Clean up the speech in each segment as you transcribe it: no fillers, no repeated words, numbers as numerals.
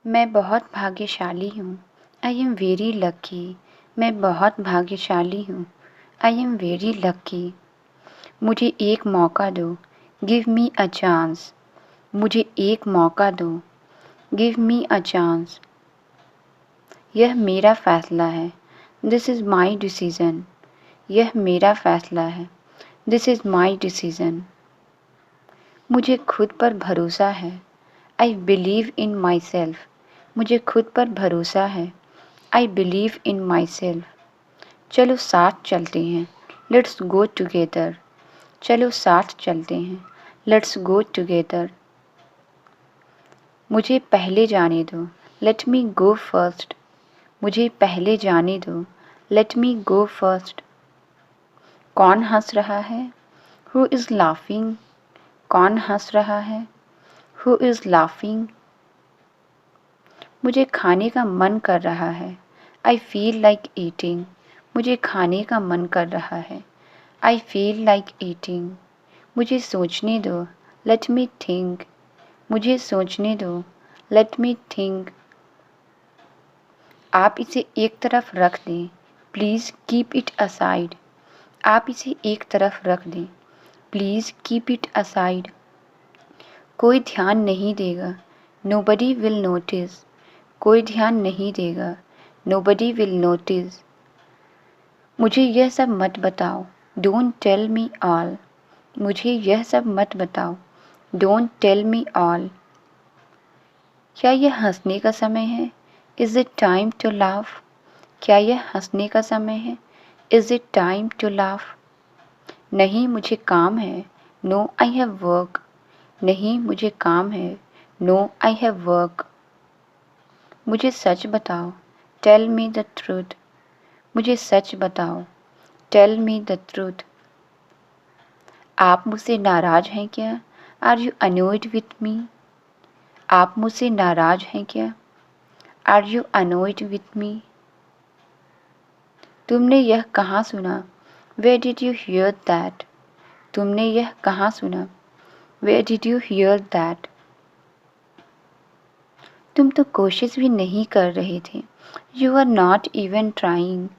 मैं बहुत भाग्यशाली हूँ। I am very lucky. मैं बहुत भाग्यशाली हूँ। I am very lucky. मुझे एक मौका दो। Give me a chance. मुझे एक मौका दो। Give me a chance. यह मेरा फ़ैसला है। This is my decision. यह मेरा फ़ैसला है। This is my decision. मुझे खुद पर भरोसा है। I believe in my self. मुझे खुद पर भरोसा है। I believe in my self. चलो साथ चलते हैं। Let's go together. चलो साथ चलते हैं। Let's go together. मुझे पहले जाने दो। लेट मी गो फर्स्ट। मुझे पहले जाने दो। लेट मी गो फर्स्ट। कौन हंस रहा है? Who is laughing? कौन हंस रहा है? Who is laughing? मुझे खाने का मन कर रहा है। I feel like eating. मुझे खाने का मन कर रहा है। I feel like eating. मुझे सोचने दो। Let me think. मुझे सोचने दो। Let me think. आप इसे एक तरफ रख दें। Please keep it aside. आप इसे एक तरफ रख दें। Please keep it aside. कोई ध्यान नहीं देगा। Nobody will notice. कोई ध्यान नहीं देगा। Nobody will notice. मुझे यह सब मत बताओ। Don't tell me all. मुझे यह सब मत बताओ। Don't tell me all. क्या यह हंसने का समय है? Is it time to laugh? क्या यह हंसने का समय है? Is it time to laugh? नहीं, मुझे काम है। No, I have work. नहीं, मुझे काम है। No, I have work. मुझे सच बताओ। Tell me the truth. मुझे सच बताओ। Tell me the truth. आप मुझसे नाराज़ हैं क्या? Are you annoyed with me? आप मुझसे नाराज़ हैं क्या? Are you annoyed with me? तुमने यह कहाँ सुना? Where did you hear that? तुमने यह कहाँ सुना? Where did you hear that? तुम तो कोशिश भी नहीं कर रहे थे। You are not even trying.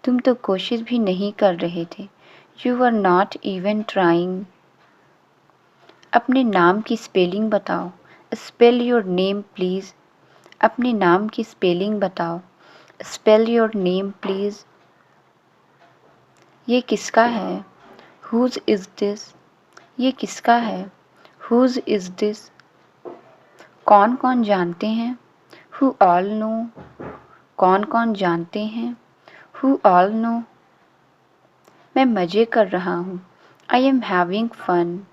तुम तो कोशिश भी नहीं कर रहे थे। You are not even trying. अपने नाम की स्पेलिंग बताओ। Spell your name please. अपने नाम की स्पेलिंग बताओ। Spell your name please. ये किसका है? Whose is this? ये किसका है? Whose is this? कौन कौन जानते हैं? Who all no? कौन कौन जानते हैं? Who all know? मैं मज़े कर रहा हूँ। I am having fun.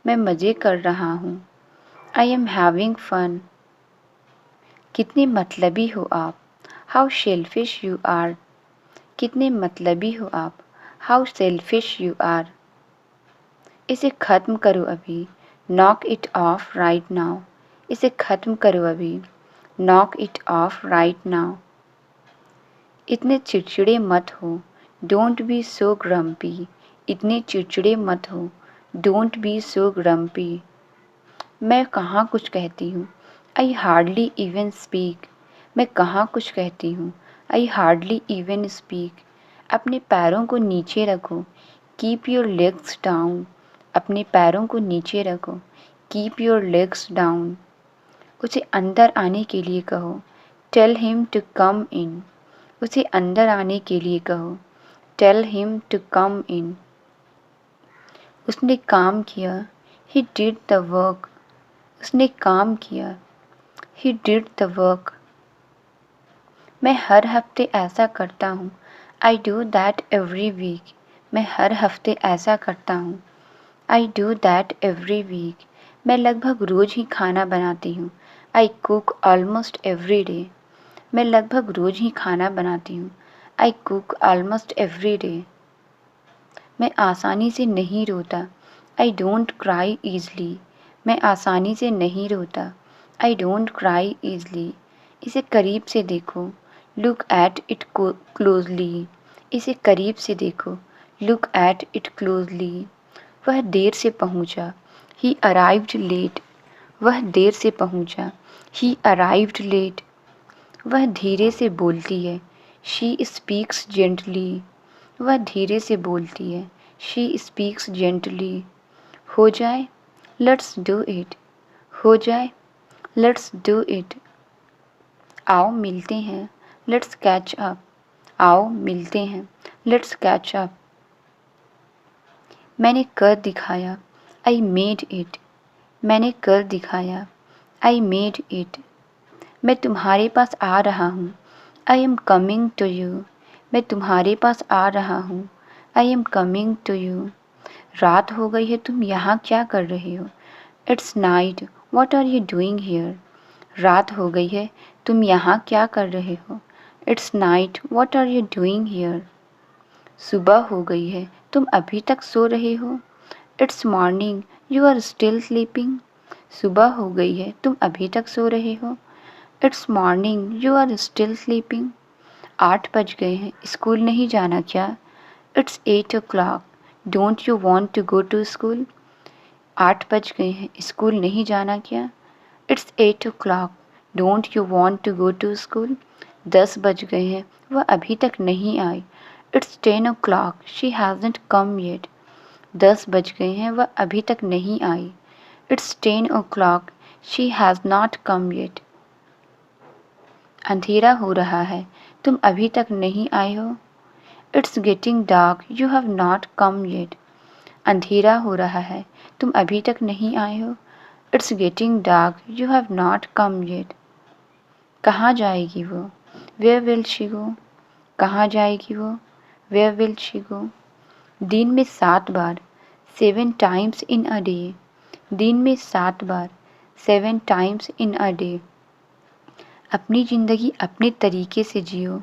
मैं मज़े कर रहा हूँ। I am having fun. कितने मतलबी हो आप? How selfish you are. कितने मतलबी हो आप? How selfish you are. इसे ख़त्म करो अभी। Knock it off right now. इसे ख़त्म करो अभी। Knock it off right now. इतने चिड़चिड़े मत हो। Don't be so grumpy. इतने चिड़चिड़े मत हो। Don't be so grumpy. मैं कहाँ कुछ कहती हूँ। I hardly even speak. मैं कहाँ कुछ कहती हूँ। I hardly even speak. अपने पैरों को नीचे रखो। Keep your legs down. अपने पैरों को नीचे रखो। Keep your legs down. उसे अंदर आने के लिए कहो। टेल हिम टू कम इन। उसे अंदर आने के लिए कहो। टेल हिम टू कम इन। उसने काम किया। He did the work. उसने काम किया। He did the work. मैं हर हफ्ते ऐसा करता हूँ। I do that every week. मैं हर हफ्ते ऐसा करता हूँ। I do that every week. मैं लगभग रोज़ ही खाना बनाती हूँ। I cook almost every day. मैं लगभग रोज़ ही खाना बनाती हूँ। I cook almost every day. मैं आसानी से नहीं रोता। I don't cry easily. मैं आसानी से नहीं रोता। I don't cry easily. इसे करीब से देखो। Look at it closely. इसे करीब से देखो। Look at it closely. वह देर से पहुँचा। He arrived late. वह देर से पहुँचा। He arrived late. वह धीरे से बोलती है। She speaks gently. वह धीरे से बोलती है। She speaks gently. हो जाए, लेट्स डू इट। हो जाए, लेट्स डू इट। आओ मिलते हैं, लेट्स कैच अप। आओ मिलते हैं, लेट्स कैच अप। मैंने कर दिखाया, आई मेड इट। मैंने कर दिखाया, आई मेड इट। मैं तुम्हारे पास आ रहा हूँ, I am coming to you. मैं तुम्हारे पास आ रहा हूँ, I am coming to you. रात हो गई है, तुम यहाँ क्या कर रहे हो? It's night, what are you doing here? रात हो गई है, तुम यहाँ क्या कर रहे हो? It's night, what are you doing here? सुबह हो गई है, तुम अभी तक सो रहे हो? It's morning, you are still sleeping. सुबह हो गई है, तुम अभी तक सो रहे हो? It's morning, you are still sleeping. 8 बज गए हैं, स्कूल नहीं जाना क्या? It's 8 o'clock, don't you want to go to school? 8 बज गए हैं, स्कूल नहीं जाना क्या? It's 8 o'clock, don't you want to go to school? 10 बज गए हैं, वह अभी तक नहीं आई। It's 10 o'clock, she hasn't come yet. 10 बज गए हैं, वह अभी तक नहीं आई। It's 10 o'clock, she has not come yet. अंधेरा हो रहा है, तुम अभी तक नहीं आए हो? It's getting dark, you have not come yet. अंधेरा हो रहा है, तुम अभी तक नहीं आए हो? It's getting dark, you have not come yet. कहाँ जाएगी वो? Where will she go? कहाँ जाएगी वो? Where will she go? दिन में 7 बार, 7 times इन अ डे। दिन में 7 बार, 7 times इन अ डे। अपनी ज़िंदगी अपने तरीके से जियो।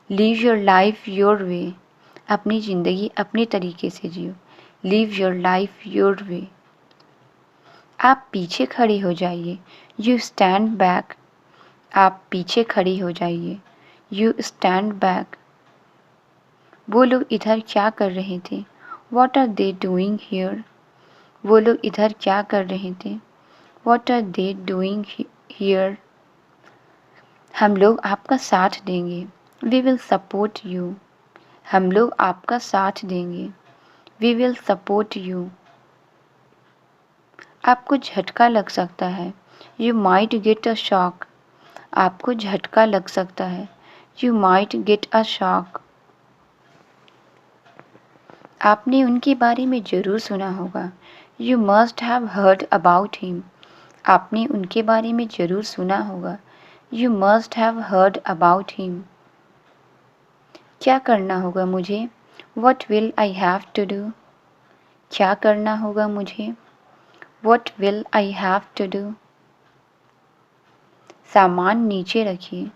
Live your life your way. अपनी ज़िंदगी अपने तरीके से जियो। Live your life your way. आप पीछे खड़े हो जाइए। You stand back. आप पीछे खड़ी हो जाइए। You stand back. वो लोग इधर क्या कर रहे थे? What are they doing here? वो लोग इधर क्या कर रहे थे? What are they doing here? हम लोग आपका साथ देंगे। We will support you. हम लोग आपका साथ देंगे। We will support you. आपको झटका लग सकता है। You might get a shock. आपको झटका लग सकता है। You might get a shock. आपने उनके बारे में ज़रूर सुना होगा। You must have heard about him. आपने उनके बारे में ज़रूर सुना होगा। You must have heard about him. क्या करना होगा मुझे? What will I have to do? क्या करना होगा मुझे? What will I have to do? सामान नीचे रखिए।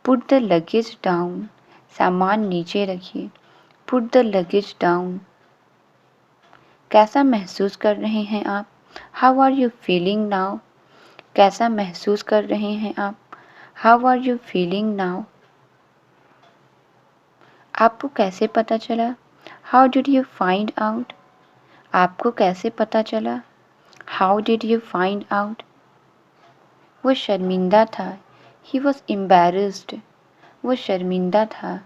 Put the luggage down. सामान नीचे रखिए। Put the luggage down. कैसा महसूस कर रहे हैं आप? How are you feeling now? कैसा महसूस कर रहे हैं आप? How are you feeling now? आपको कैसे पता चला? How did you find out? आपको कैसे पता चला? How did you find out? वो शर्मिंदा था। He was embarrassed. वो शर्मिंदा था।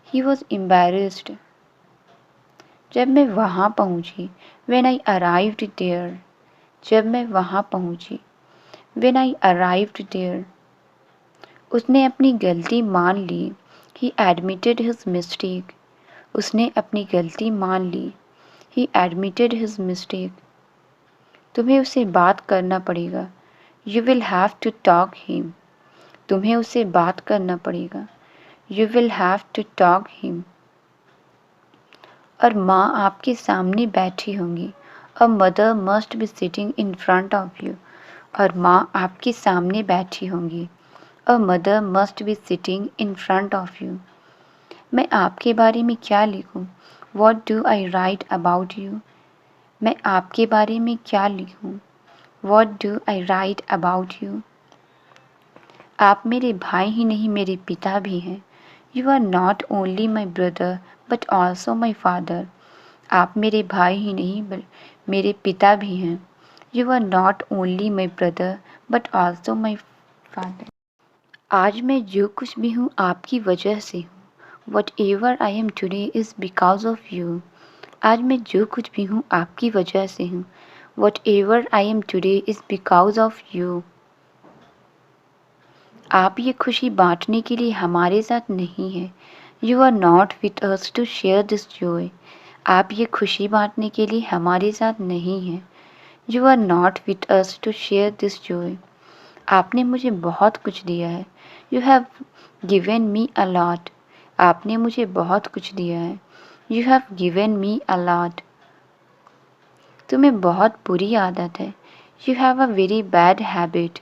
He was embarrassed. जब मैं वहाँ पहुँची, व्हेन आई अराइव्ड देयर। जब मैं वहाँ पहुँची, व्हेन आई अराइव्ड देयर। उसने अपनी गलती मान ली। He admitted his mistake. उसने अपनी गलती मान ली। He admitted his mistake. तुम्हें उससे बात करना पड़ेगा। You will have to talk him. तुम्हें उससे बात करना पड़ेगा। You will have to talk him. और माँ आपके सामने बैठी होंगी। A mother must be sitting in front of you. और माँ आपके सामने बैठी होंगी। A mother must be sitting in front of you. मैं आपके बारे में क्या लिखूं? What do I write about you? मैं आपके बारे में क्या लिखूं? What do I write about you? आप मेरे भाई ही नहीं, मेरे पिता भी हैं। You are not only my brother but also my father. आप मेरे भाई ही नहीं, मेरे पिता भी हैं। You are not only my brother but also my father. आज मैं जो कुछ भी हूँ आपकी वजह से हूँ। Whatever I am today is because of you. आज मैं जो कुछ भी हूँ आपकी वजह से हूँ। Whatever I am today is because of you. आप ये खुशी बांटने के लिए हमारे साथ नहीं हैं। You are not with us to share this joy. आप ये खुशी बांटने के लिए हमारे साथ नहीं हैं। You are not with us to share this joy. आपने मुझे बहुत कुछ दिया है। You have given me a lot. आपने मुझे बहुत कुछ दिया है। You have given me a lot. तुम्हें बहुत बुरी आदत है। You have a very bad habit.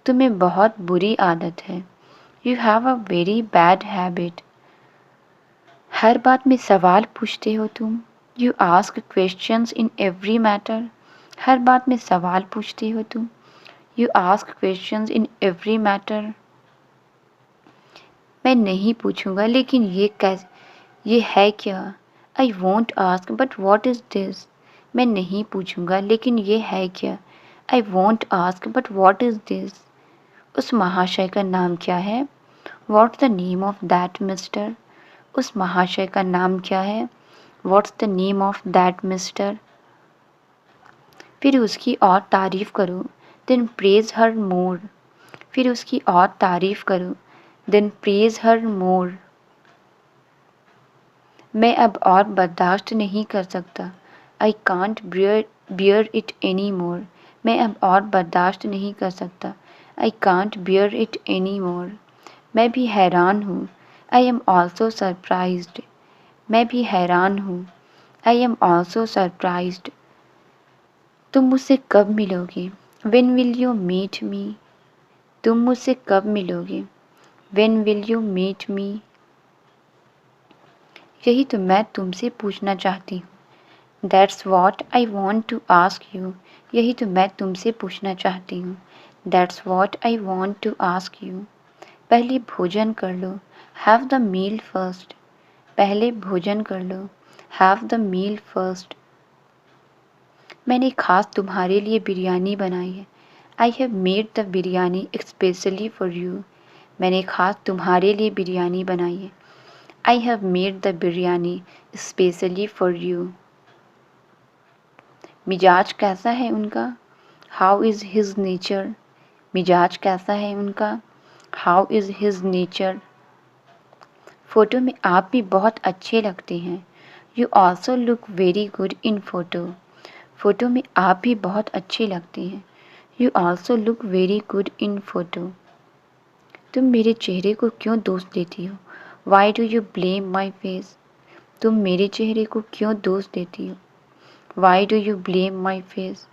तुम्हें बहुत बुरी आदत है। You have a very bad habit. हर बात में सवाल पूछते हो तुम। You ask questions in every matter. हर बात में सवाल पूछते हो तुम। You ask questions in every matter. मैं नहीं पूछूंगा लेकिन ये है क्या? I won't ask but what is this? मैं नहीं पूछूंगा लेकिन ये है क्या? I won't ask but what is this? उस महाशय का नाम क्या है? What's the name of that mister? उस महाशय का नाम क्या है? What's the name of that mister? फिर उसकी और तारीफ करो। Then praise her more. फिर उसकी और तारीफ करो। Then praise her more. मैं अब और बर्दाश्त नहीं कर सकता। I can't bear it anymore. मैं अब और बर्दाश्त नहीं कर सकता। I can't bear it anymore. मैं भी हैरान हूँ। I am also surprised. मैं भी हैरान हूँ। I am also surprised. तुम मुझसे कब मिलोगे? When will you meet me? तुम मुझसे कब मिलोगे? When will you meet me? यही तो मैं तुमसे पूछना चाहती हूँ। That's what I want to ask you. यही तो मैं तुमसे पूछना चाहती हूँ। That's what I want to ask you. पहले भोजन कर लो। Have the meal first. पहले भोजन कर लो। Have the meal first. मैंने खास तुम्हारे लिए बिरयानी बनाई है। I have made the biryani especially for you. मैंने खास तुम्हारे लिए बिरयानी बनाई है। I have made the biryani especially for you. मिजाज कैसा है उनका? How is his nature? मिजाज कैसा है उनका? How is his nature? Photo में आप भी बहुत अच्छे लगते हैं। You also look very good in photo. Photo में आप भी बहुत अच्छे लगते हैं। You also look very good in photo. तुम मेरे चेहरे को क्यों दोष देती हो? Why do you blame my face? तुम मेरे चेहरे को क्यों दोष देती हो? Why do you blame my face?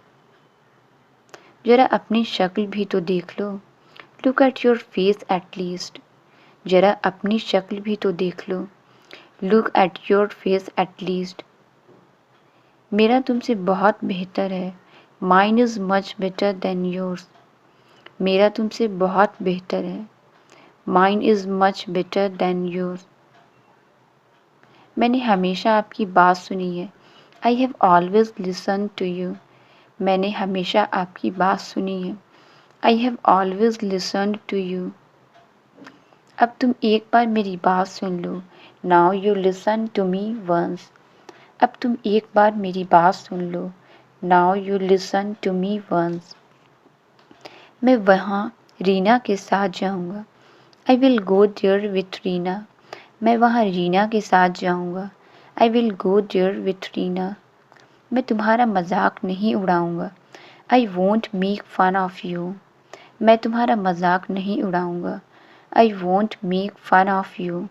जरा अपनी शक्ल भी तो देख लो। Look at your face at least. जरा अपनी शक्ल भी तो देख लो। Look at your face at least. मेरा तुमसे बहुत बेहतर है। Mine is much better than yours. मेरा तुमसे बहुत बेहतर है। Mine is much better than yours. मैंने हमेशा आपकी बात सुनी है। I have always listened to you. मैंने हमेशा आपकी बात सुनी है। I have always listened to you. अब तुम एक बार मेरी बात सुन लो। Now you listen to me once. अब तुम एक बार मेरी बात सुन लो। Now you listen to me once. मैं वहाँ रीना के साथ जाऊँगा। I will go there with Reena. मैं वहाँ रीना के साथ जाऊँगा। I will go there with Reena. मैं तुम्हारा मजाक नहीं उड़ाऊँगा। I won't make fun of you. मैं तुम्हारा मजाक नहीं उड़ाऊँगा। I won't make fun of you.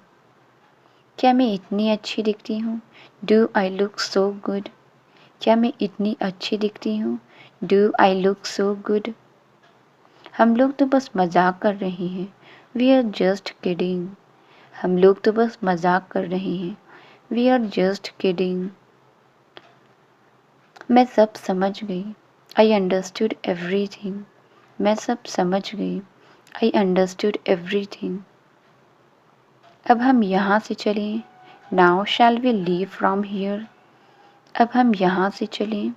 क्या मैं इतनी अच्छी दिखती हूँ? Do I look so good? क्या मैं इतनी अच्छी दिखती हूँ? Do I look so good? हम लोग तो बस मजाक कर रहे हैं। We are just kidding. हम लोग तो बस मजाक कर रहे हैं। We are just kidding. मैं सब समझ गई। I understood everything. मैं सब समझ गई। I understood everything. अब हम यहाँ से चलें। Now shall we leave from here? अब हम यहाँ से चलें।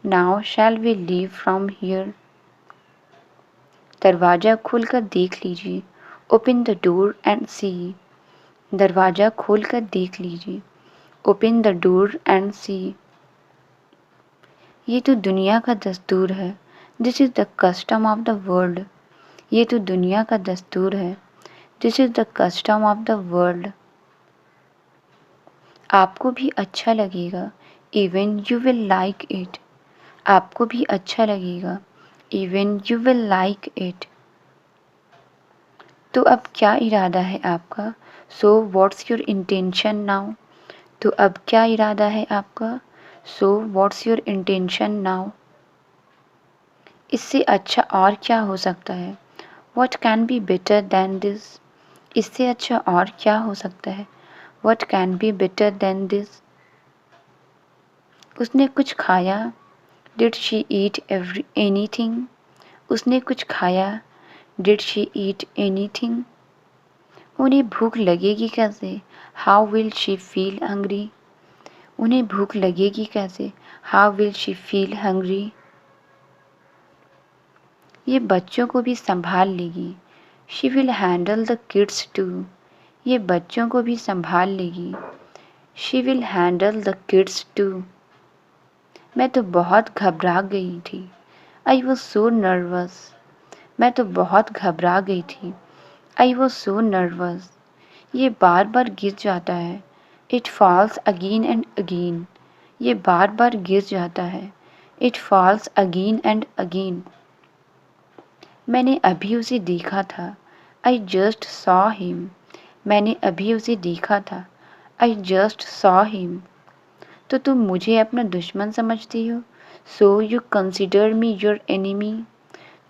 Now shall we leave from here? दरवाज़ा खोलकर देख लीजिए, ओपन द डोर एंड सी। दरवाज़ा खोलकर देख लीजिए, ओपन द डोर एंड सी। ये तो दुनिया का दस्तूर है, this is the custom of the world. ये तो दुनिया का दस्तूर है, this is the custom of the world. आपको भी अच्छा लगेगा, even you will like it. आपको भी अच्छा लगेगा, even you will like it. तो अब क्या इरादा है आपका? So what's your intention now? तो अब क्या इरादा है आपका? So what's your intention now? इससे अच्छा और क्या हो सकता है? What can be better than this? इससे अच्छा और क्या हो सकता है? What can be better than this? उसने कुछ खाया? Did she eat anything? उसने कुछ खाया? Did she eat anything? उन्हें भूख लगेगी कैसे? How will she feel hungry? उन्हें भूख लगेगी कैसे? How will she feel hungry? ये बच्चों को भी संभाल लेगी। She will handle the kids too. ये बच्चों को भी संभाल लेगी। She will handle the kids too. मैं तो बहुत घबरा गई थी। I was so nervous. मैं तो बहुत घबरा गई थी। I was so nervous. ये बार बार गिर जाता है। It falls again and again. ये बार बार गिर जाता है। It falls again and again. मैंने अभी उसे देखा था। I just saw him. मैंने अभी उसे देखा था। I just saw him. तो तुम मुझे अपना दुश्मन समझती हो? So you consider me your enemy.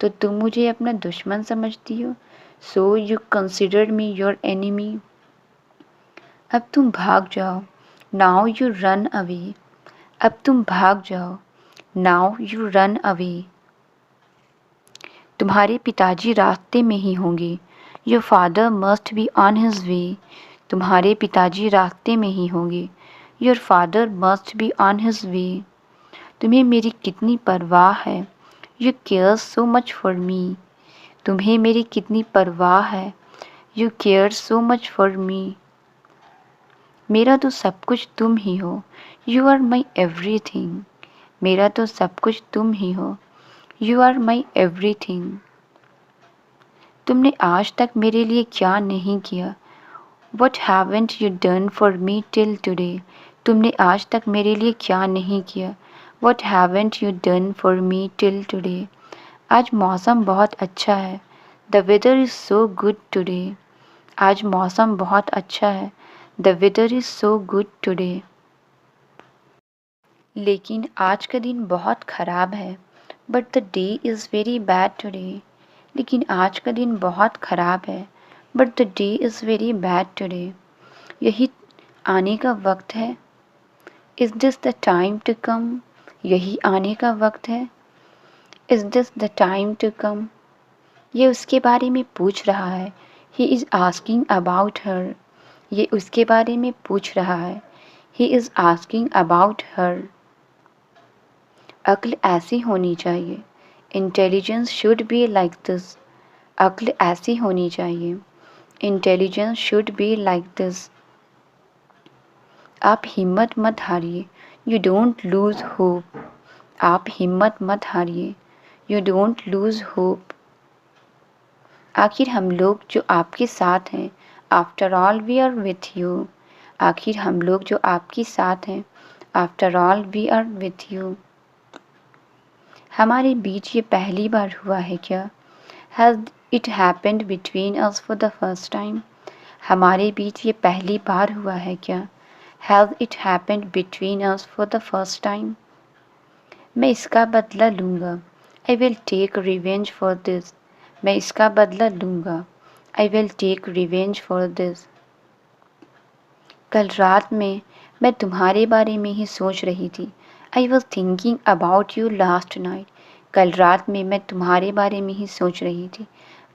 तो तुम मुझे अपना दुश्मन समझती हो? So you consider me your enemy. अब तुम भाग जाओ। Now you run away. अब तुम भाग जाओ। Now you run away. तुम्हारे पिताजी रास्ते में ही होंगे। Your father must be on his way. तुम्हारे पिताजी रास्ते में ही होंगे। Your father must be on his way. तुम्हें मेरी कितनी परवाह है। You care so much for me. तुम्हें मेरी कितनी परवाह है। You care so much for me. मेरा तो सब कुछ तुम ही हो। You are my everything. मेरा तो सब कुछ तुम ही हो। You are my everything. तुमने आज तक मेरे लिए क्या नहीं किया? What haven't you done for me till today? तुमने आज तक मेरे लिए क्या नहीं किया? What haven't you done for me till today? आज मौसम बहुत अच्छा है। The weather is so good today. आज मौसम बहुत अच्छा है। The weather is so good today. लेकिन आज का दिन बहुत ख़राब है। But the day is very bad today. लेकिन आज का दिन बहुत ख़राब है। But the day is very bad today. यही आने का वक्त है। Is this the time to come? यही आने का वक्त है। Is this the time to come? ये उसके बारे में पूछ रहा है। He is asking about her. ये उसके बारे में पूछ रहा है। He is asking about her. अक्ल ऐसी होनी चाहिए। Intelligence should be like this. अक्ल ऐसी होनी चाहिए। Intelligence should be like this. आप हिम्मत मत हारिए। You don't lose hope. आप हिम्मत मत हारिए। You don't lose hope. आखिर हम लोग जो आपके साथ हैं। After all we are with you. आखिर हम लोग जो आपके साथ हैं। After all we are with you. हमारे बीच ये पहली बार हुआ है क्या? Has it happened between us for the first time? हमारे बीच ये पहली बार हुआ है क्या? Has it happened between us for the first time? मैं इसका बदला लूँगा। I will take revenge for this. मैं इसका बदला लूँगा। I will take revenge for this. कल रात में मैं तुम्हारे बारे में ही सोच रही थी। I was thinking about you last night. कल रात में मैं तुम्हारे बारे में ही सोच रही थी।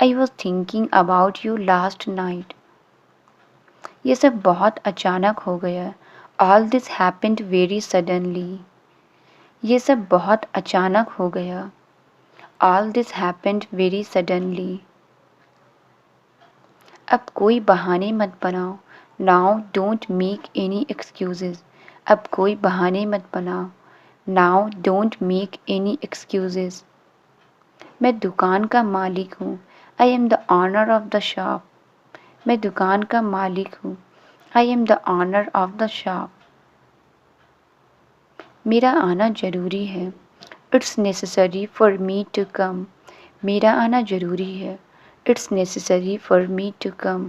I was thinking about you last night. ये सब बहुत अचानक हो गया। All this happened very suddenly. ये सब बहुत अचानक हो गया। All this happened very suddenly. अब कोई बहाने मत बनाओ. Now don't make any excuses. अब कोई बहाने मत बनाओ. Now don't make any excuses. मैं दुकान का मालिक हूँ. I am the owner of the shop. मैं दुकान का मालिक हूँ. I am the owner of the shop. मेरा आना ज़रूरी है. It's necessary for me to come. मेरा आना ज़रूरी है. It's necessary for me to come.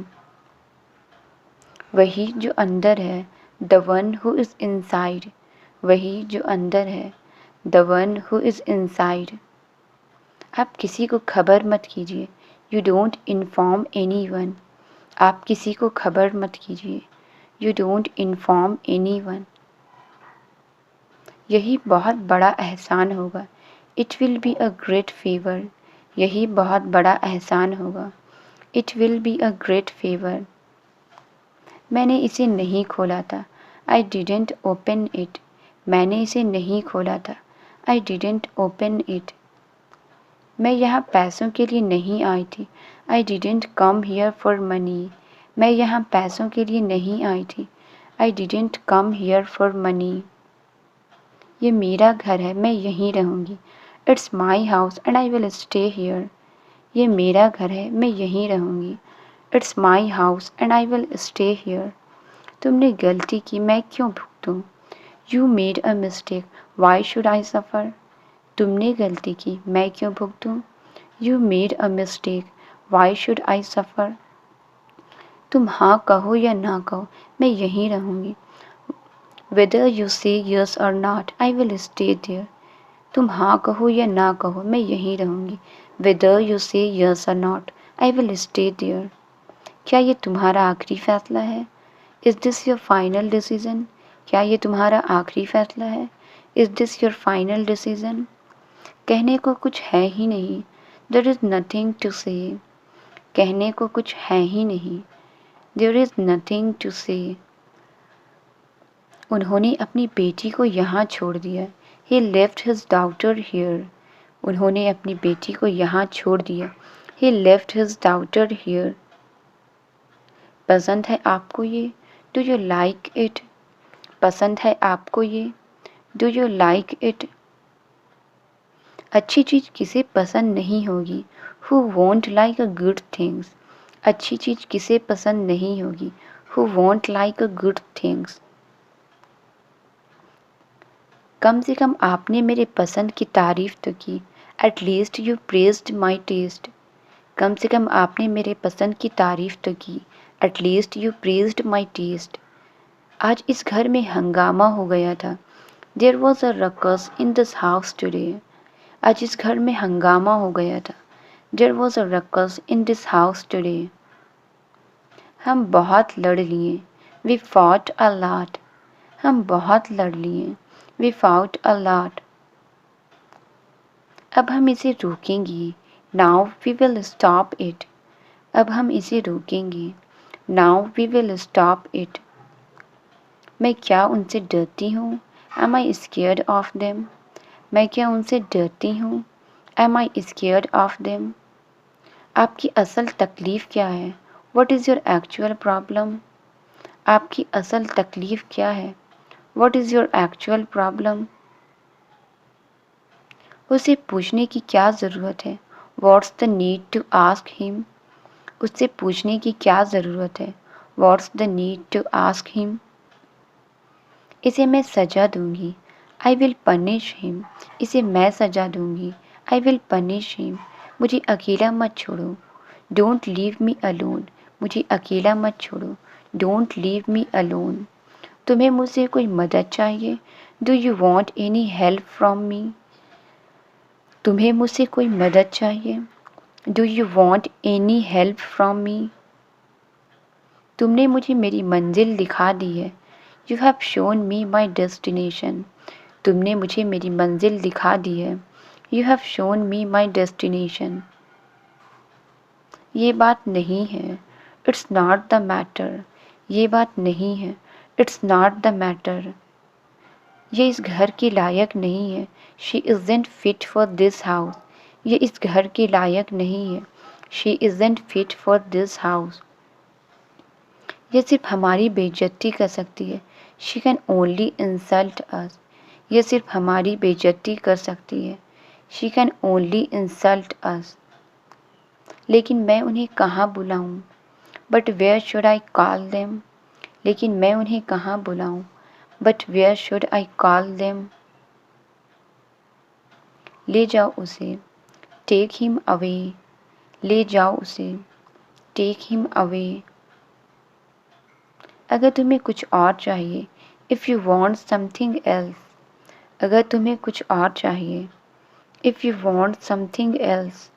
वही जो अंदर है. The one who is inside. वही जो अंदर है. The one who is inside. आप किसी को खबर मत कीजिए. You don't inform anyone. आप किसी को खबर मत कीजिए. You don't inform anyone. यही बहुत बड़ा एहसान होगा. It will be a great favor. यही बहुत बड़ा एहसान होगा. It will be a great favor. मैंने इसे नहीं खोला था. I didn't open it. मैंने इसे नहीं खोला था. I didn't open it. मैं यहाँ पैसों के लिए नहीं आई थी. I didn't come here for money. मैं यहाँ पैसों के लिए नहीं आई थी. I didn't come here for money. ये मेरा घर है. मैं यहीं रहूँगी. It's my house and I will stay here. ये मेरा घर है. मैं यहीं रहूँगी. It's my house and I will stay here. तुमने गलती की. मैं क्यों भुगतूँ? You made a mistake. Why should I suffer? तुमने गलती की. मैं क्यों भुगतूँ? You made a mistake. Why should I suffer? तुम हाँ कहो या ना कहो, मैं यहीं रहूँगी. Whether you say yes or not, I will stay there. तुम हाँ कहो या ना कहो, मैं यहीं रहूँगी. Whether you say yes or not, I will stay there. क्या ये तुम्हारा आखिरी फैसला है? Is this your final decision? क्या ये तुम्हारा आखिरी फैसला है? Is this your final decision? कहने को कुछ है ही नहीं. There is nothing to say. कहने को कुछ है ही नहीं. There is nothing to say. उन्होंने अपनी बेटी को यहाँ छोड़ दिया. He left his daughter here. उन्होंने अपनी बेटी को यहाँ छोड़ दिया. He left his daughter here. पसंद है आपको ये? Do you like it? पसंद है आपको ये? Do you like it? अच्छी चीज़ किसे पसंद नहीं होगी? Who won't like a good things? अच्छी चीज़ किसे पसंद नहीं होगी? Who won't like a good things? कम से कम आपने मेरे पसंद की तारीफ़ तो की. At least you praised my taste. कम से कम आपने मेरे पसंद की तारीफ़ तो की. At least you praised my taste. आज इस घर में हंगामा हो गया था. There was a ruckus in this house today. आज इस घर में हंगामा हो गया था. There was a ruckus in this house today. हम बहुत लड़ लिए. We fought a lot. हम बहुत लड़ लिए. We fought a lot. अब हम इसे रोकेंगे. Now we will stop it. अब हम इसे रोकेंगे. Now we will stop it. मैं क्या उनसे डरती हूँ? Am I scared of them? मैं क्या उनसे डरती हूँ? Am I scared of them? आपकी असल तकलीफ़ क्या है? What is your actual problem? आपकी असल तकलीफ़ क्या है? What is your actual problem? उसे पूछने की क्या ज़रूरत है? What's the need to ask him? उससे पूछने की क्या ज़रूरत है? What's the need to ask him? इसे मैं सज़ा दूँगी. I will punish him. इसे मैं सज़ा दूँगी. I will punish him. मुझे अकेला मत छोड़ो. Don't leave me alone. मुझे अकेला मत छोड़ो. Don't leave me alone. तुम्हें मुझसे कोई मदद चाहिए? Do you want any help from me? तुम्हें मुझसे कोई मदद चाहिए? Do you want any help from me? तुमने मुझे मेरी मंजिल दिखा दी है. You have shown me my destination. तुमने मुझे मेरी मंजिल दिखा दी है. You have shown me my destination. ये बात नहीं है. It's not the matter. ये बात नहीं है. It's not the matter. ये इस घर के लायक नहीं है. She isn't fit for this house. ये इस घर के लायक नहीं है। She isn't fit for this house. ये सिर्फ हमारी बेइज्जती कर सकती है। She can only insult us. ये सिर्फ हमारी बेइज्जती कर सकती है। She can only insult us. लेकिन मैं उन्हें कहाँ बुलाऊँ? But where should I call them? लेकिन मैं उन्हें कहाँ बुलाऊँ? But where should I call them? ले जाओ उसे। Take him away. ले जाओ उसे। Take him away. अगर तुम्हें कुछ और चाहिए, if you want something else. अगर तुम्हें कुछ और चाहिए, if you want something else,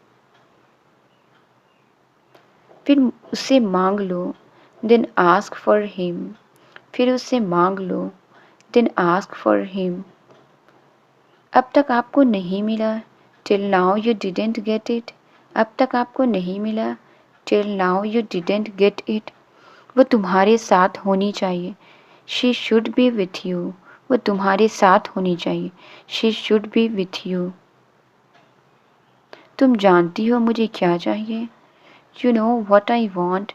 फिर उससे मांग लो। Then ask for him. फिर उससे मांग लो। Then ask for him. अब तक आपको नहीं मिला। Till now you didn't get it. अब तक आपको नहीं मिला। Till now you didn't get it. वो तुम्हारे साथ होनी चाहिए। She should be with you. वो तुम्हारे साथ होनी चाहिए। She should be with you. तुम जानती हो मुझे क्या चाहिए। You know what I want.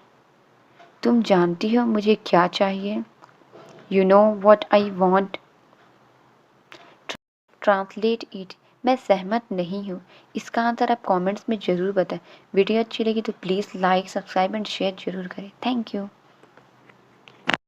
तुम जानती हो मुझे क्या चाहिए। You know what I want. Translate it. मैं सहमत नहीं हूँ। इसका आंसर आप कमेंट्स में ज़रूर बताएं। वीडियो अच्छी लगी तो please like, subscribe and share ज़रूर करें। Thank you.